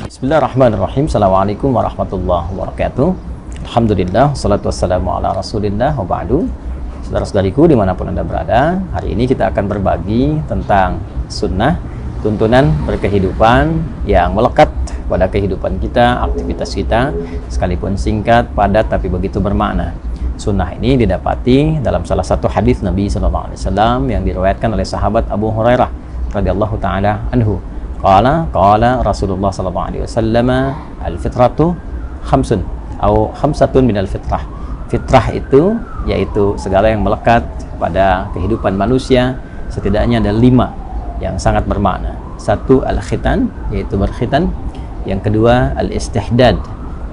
Bismillahirrahmanirrahim. Assalamualaikum warahmatullahi wabarakatuh. Alhamdulillah, salatu wassalamu ala rasulillah wa ba'du. Saudara-saudariku dimanapun Anda berada, hari ini kita akan berbagi tentang sunnah, tuntunan berkehidupan yang melekat pada kehidupan kita, aktivitas kita, sekalipun singkat, padat, tapi begitu bermakna. Sunnah ini didapati dalam salah satu hadis Nabi SAW yang diriwayatkan oleh sahabat Abu Hurairah radhiyallahu taala anhu. Qala Rasulullah sallallahu alaihi wasallam, al-fitratu khamsun atau khamsatun minal fitrah. Fitrah itu yaitu segala yang melekat pada kehidupan manusia, setidaknya ada 5 yang sangat bermakna. Satu, al-khitan, yaitu berkhitan. Yang kedua, al-istihdad,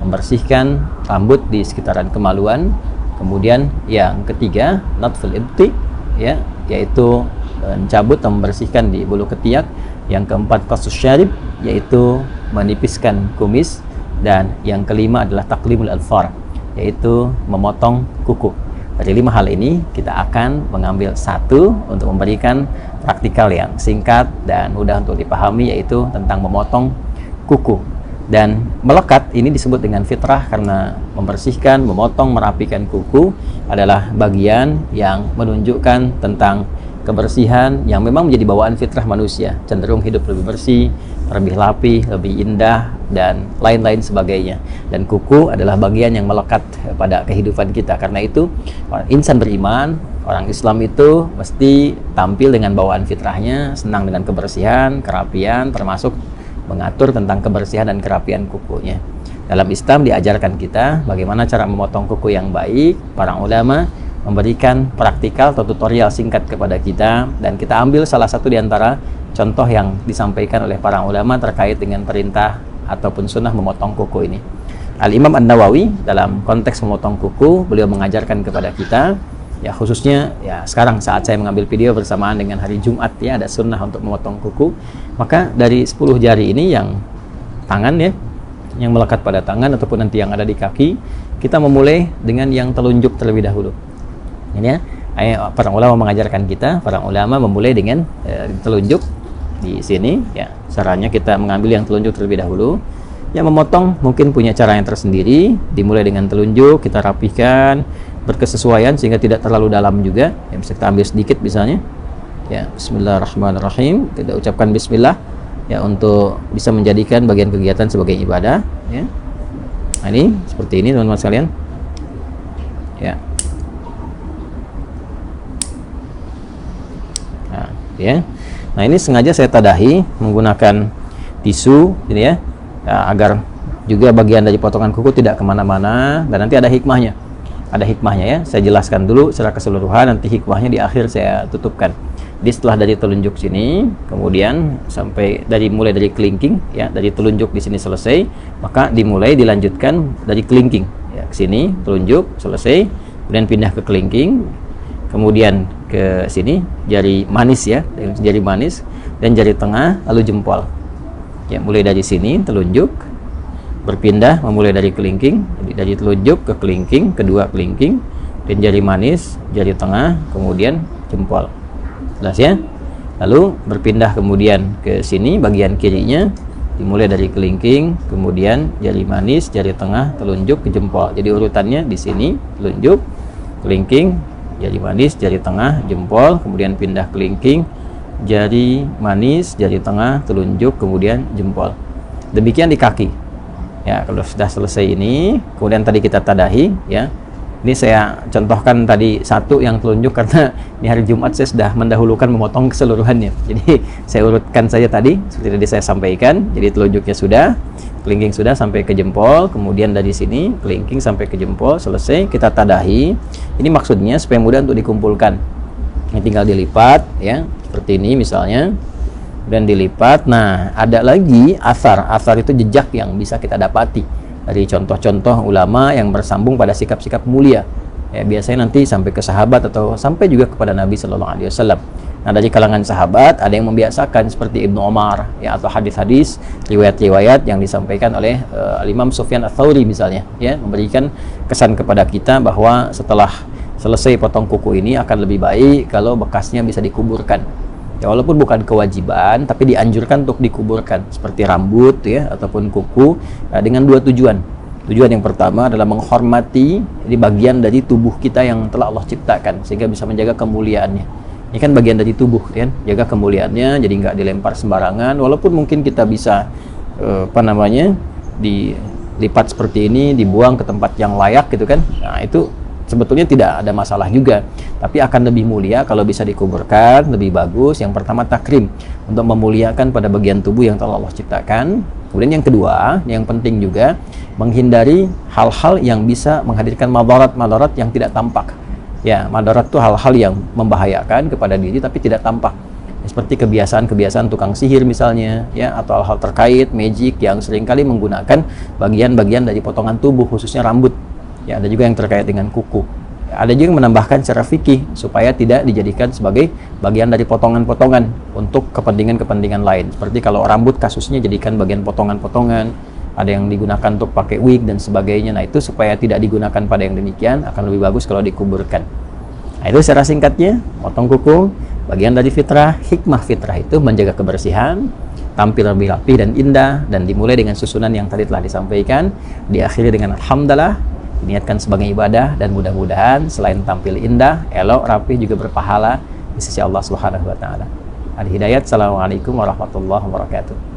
membersihkan rambut di sekitaran kemaluan. Kemudian yang ketiga, natful ibti, ya, yaitu mencabut atau membersihkan di bulu ketiak. Yang keempat, qasus syarib, yaitu menipiskan kumis. Dan yang kelima adalah taqlimul alfar, yaitu memotong kuku. Dari 5 hal ini kita akan mengambil satu untuk memberikan praktikal yang singkat dan mudah untuk dipahami, yaitu tentang memotong kuku. Dan melekat ini disebut dengan fitrah karena membersihkan, memotong, merapikan kuku adalah bagian yang menunjukkan tentang kebersihan yang memang menjadi bawaan fitrah manusia, cenderung hidup lebih bersih, lebih rapi, lebih indah, dan lain-lain sebagainya. Dan kuku adalah bagian yang melekat pada kehidupan kita. Karena itu insan beriman, orang Islam itu mesti tampil dengan bawaan fitrahnya, senang dengan kebersihan, kerapian, termasuk mengatur tentang kebersihan dan kerapian kukunya. Dalam Islam diajarkan kita bagaimana cara memotong kuku yang baik. Para ulama memberikan praktikal atau tutorial singkat kepada kita, dan kita ambil salah satu di antara contoh yang disampaikan oleh para ulama terkait dengan perintah ataupun sunnah memotong kuku ini. Al-Imam An-Nawawi dalam konteks memotong kuku, beliau mengajarkan kepada kita, ya khususnya ya sekarang saat saya mengambil video bersamaan dengan hari Jumat, ya ada sunnah untuk memotong kuku. Maka dari 10 jari ini yang tangan, ya, yang melekat pada tangan ataupun nanti yang ada di kaki, kita memulai dengan yang telunjuk terlebih dahulu. Ini ya, para ulama mengajarkan kita, para ulama memulai dengan telunjuk di sini, ya. Caranya kita mengambil yang telunjuk terlebih dahulu. Yang memotong mungkin punya cara yang tersendiri, dimulai dengan telunjuk, kita rapihkan, berkesesuaian sehingga tidak terlalu dalam juga. Ya, bisa kita ambil sedikit misalnya. Ya, bismillahirrahmanirrahim. Kita ucapkan bismillah, ya, untuk bisa menjadikan bagian kegiatan sebagai ibadah, ya. Nah, ini seperti ini teman-teman sekalian. Ya. Ya. Nah, ini sengaja saya tadahi menggunakan tisu, ini ya, agar juga bagian dari potongan kuku tidak kemana-mana, dan nanti ada hikmahnya. Ada hikmahnya, ya. Saya jelaskan dulu secara keseluruhan, nanti hikmahnya di akhir saya tutupkan. Jadi setelah dari telunjuk sini, kemudian sampai mulai dari kelingking, ya, dari telunjuk di sini selesai, maka dilanjutkan dari kelingking, ya, ke sini telunjuk selesai, kemudian pindah ke kelingking. Kemudian ke sini jari manis, ya, jari manis dan jari tengah, lalu jempol. Ya, mulai dari sini telunjuk, berpindah memulai dari kelingking, dari telunjuk ke kelingking, kedua kelingking, dan jari manis, jari tengah, kemudian jempol. Jelas, ya? Lalu berpindah kemudian ke sini bagian kirinya, dimulai dari kelingking, kemudian jari manis, jari tengah, telunjuk ke jempol. Jadi urutannya di sini telunjuk, kelingking, jari manis, jari tengah, jempol, kemudian pindah kelingking, jari manis, jari tengah, telunjuk, kemudian jempol. Demikian di kaki. Ya, kalau sudah selesai ini, kemudian tadi kita tadahi, ya. Ini saya contohkan tadi satu yang telunjuk karena di hari Jumat saya sudah mendahulukan memotong keseluruhannya. Jadi saya urutkan saja tadi seperti tadi saya sampaikan. Jadi telunjuknya sudah, kelingking sudah sampai ke jempol, kemudian dari sini kelingking sampai ke jempol, selesai kita tadahi. Ini maksudnya supaya mudah untuk dikumpulkan. Ini tinggal dilipat, ya, seperti ini misalnya, dan dilipat. Nah, ada lagi asar itu jejak yang bisa kita dapati dari contoh-contoh ulama yang bersambung pada sikap-sikap mulia. Ya, biasanya nanti sampai ke sahabat atau sampai juga kepada Nabi Sallallahu Alaihi Wasallam. Nah, dari kalangan sahabat ada yang membiasakan seperti Ibnu Umar, ya, atau hadis-hadis, riwayat-riwayat yang disampaikan oleh Imam Sufyan Ats-Tsauri misalnya, ya, memberikan kesan kepada kita bahwa setelah selesai potong kuku ini akan lebih baik kalau bekasnya bisa dikuburkan. Ya, walaupun bukan kewajiban, tapi dianjurkan untuk dikuburkan seperti rambut ya ataupun kuku dengan dua tujuan. Tujuan yang pertama adalah menghormati di bagian dari tubuh kita yang telah Allah ciptakan sehingga bisa menjaga kemuliaannya. Ini kan bagian dari tubuh kan, jaga kemuliaannya jadi nggak dilempar sembarangan. Walaupun mungkin kita bisa dilipat seperti ini, dibuang ke tempat yang layak gitu kan. Nah, itu sebetulnya tidak ada masalah juga, tapi akan lebih mulia kalau bisa dikuburkan, lebih bagus. Yang pertama takrim, untuk memuliakan pada bagian tubuh yang telah Allah ciptakan. Kemudian yang kedua, yang penting juga menghindari hal-hal yang bisa menghadirkan madarat yang tidak tampak. Ya, madarat itu hal-hal yang membahayakan kepada diri tapi tidak tampak. Seperti kebiasaan-kebiasaan tukang sihir misalnya, ya, atau hal-hal terkait magic yang seringkali menggunakan bagian-bagian dari potongan tubuh, khususnya rambut. Ya, ada juga yang terkait dengan kuku. Ada juga yang menambahkan secara fikih supaya tidak dijadikan sebagai bagian dari potongan-potongan untuk kepentingan-kepentingan lain. Seperti kalau rambut kasusnya jadikan bagian potongan-potongan, ada yang digunakan untuk pakai wig dan sebagainya. Nah, itu supaya tidak digunakan pada yang demikian akan lebih bagus kalau dikuburkan. Nah, itu secara singkatnya, potong kuku, bagian dari fitrah. Hikmah fitrah itu menjaga kebersihan, tampil lebih rapi dan indah, dan dimulai dengan susunan yang tadi telah disampaikan, diakhiri dengan alhamdulillah, niatkan sebagai ibadah, dan mudah-mudahan selain tampil indah, elok, rapi, juga berpahala di sisi Allah Subhanahu wa taala. Al-Hidayat. Assalamualaikum warahmatullahi wabarakatuh.